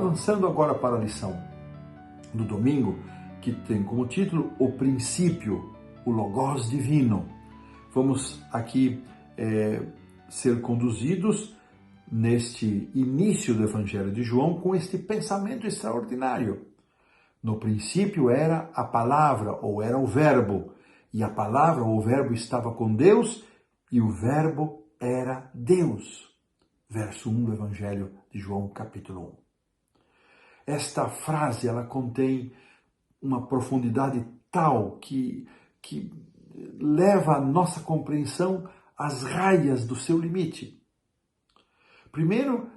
avançando agora para a lição do domingo, que tem como título O Princípio, o Logos Divino. Vamos aqui ser conduzidos neste início do Evangelho de João com este pensamento extraordinário. No princípio era a palavra, ou era o verbo, e a palavra ou o verbo estava com Deus, e o verbo era Deus. Verso 1 do Evangelho de João, capítulo 1. Esta frase, ela contém uma profundidade tal que leva a nossa compreensão às raias do seu limite. Primeiro,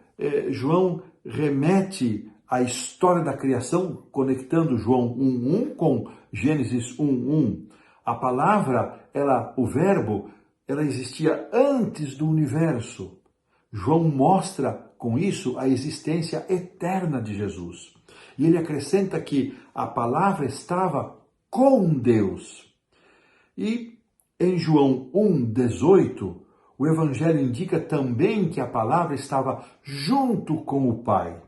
João remete à história da criação, conectando João 1:1 com Gênesis 1:1. A palavra, o verbo, ela existia antes do universo. João mostra com isso a existência eterna de Jesus. E ele acrescenta que a palavra estava com Deus. E em João 1:18, o Evangelho indica também que a palavra estava junto com o Pai.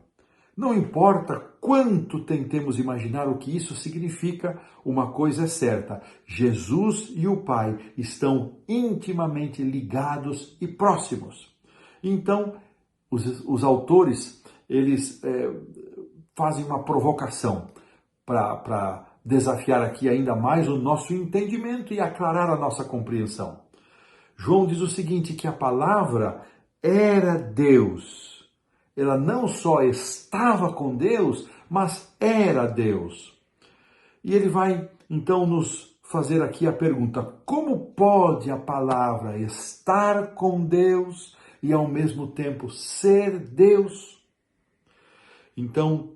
Não importa quanto tentemos imaginar o que isso significa, uma coisa é certa: Jesus e o Pai estão intimamente ligados e próximos. Então, os autores, eles fazem uma provocação para desafiar aqui ainda mais o nosso entendimento e aclarar a nossa compreensão. João diz o seguinte, que a palavra era Deus. Ela não só estava com Deus, mas era Deus. E ele vai, então, nos fazer aqui a pergunta: como pode a palavra estar com Deus e ao mesmo tempo ser Deus? Então,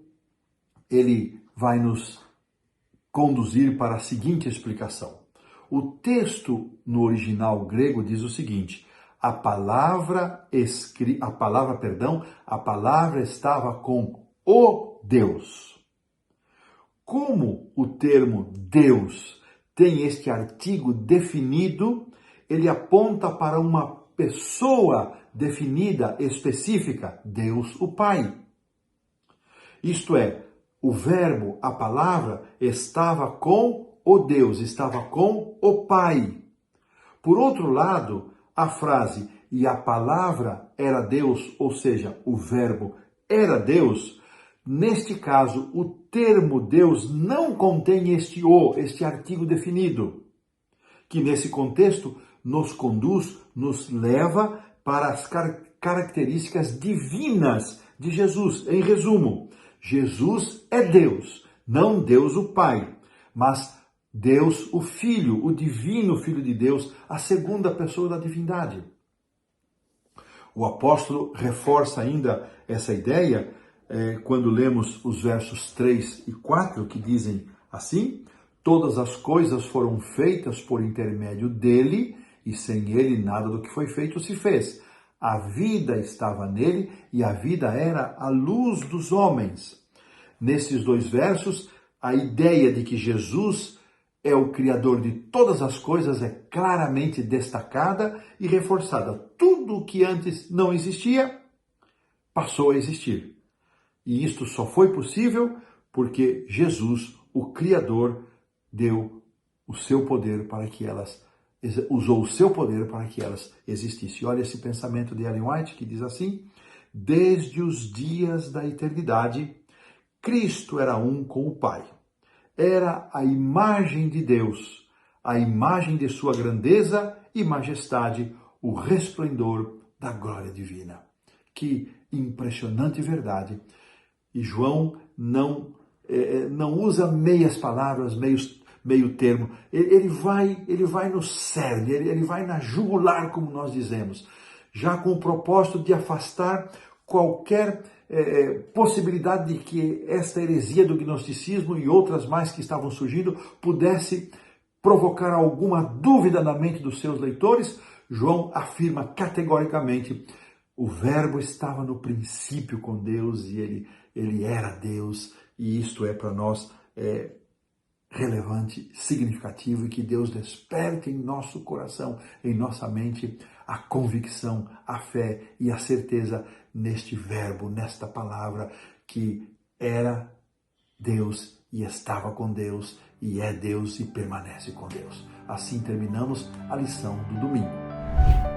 ele vai nos conduzir para a seguinte explicação. O texto no original grego diz o seguinte: a palavra estava com o Deus. Como o termo Deus tem este artigo definido, ele aponta para uma pessoa definida, específica, Deus o Pai. Isto é, o verbo, a palavra, estava com o Deus, estava com o Pai. Por outro lado, a frase "e a palavra era Deus", ou seja, o verbo era Deus, neste caso, o termo Deus não contém este artigo definido, que nesse contexto nos conduz, nos leva para as características divinas de Jesus. Em resumo, Jesus é Deus, não Deus o Pai, mas Deus o Filho, o divino Filho de Deus, a segunda pessoa da divindade. O apóstolo reforça ainda essa ideia quando lemos os versos 3 e 4, que dizem assim: todas as coisas foram feitas por intermédio dele, e sem ele nada do que foi feito se fez. A vida estava nele, e a vida era a luz dos homens. Nesses dois versos, a ideia de que Jesus é o Criador de todas as coisas é claramente destacada e reforçada. Tudo o que antes não existia, passou a existir. E isto só foi possível porque Jesus, o Criador, deu o seu poder para que elas usou o seu poder para que elas existissem. Olha esse pensamento de Ellen White, que diz assim: desde os dias da eternidade, Cristo era um com o Pai. Era a imagem de Deus, a imagem de sua grandeza e majestade, o resplendor da glória divina. Que impressionante verdade! E João não usa meias palavras, meio termo. Ele vai no cerne, ele vai na jugular, como nós dizemos, já com o propósito de afastar qualquer possibilidade de que esta heresia do gnosticismo e outras mais que estavam surgindo pudesse provocar alguma dúvida na mente dos seus leitores. João afirma categoricamente: o verbo estava no princípio com Deus e ele era Deus, e isto é para nós relevante, significativo, e que Deus desperte em nosso coração, em nossa mente, a convicção, a fé e a certeza neste verbo, nesta palavra que era Deus e estava com Deus e é Deus e permanece com Deus. Assim terminamos a lição do domingo.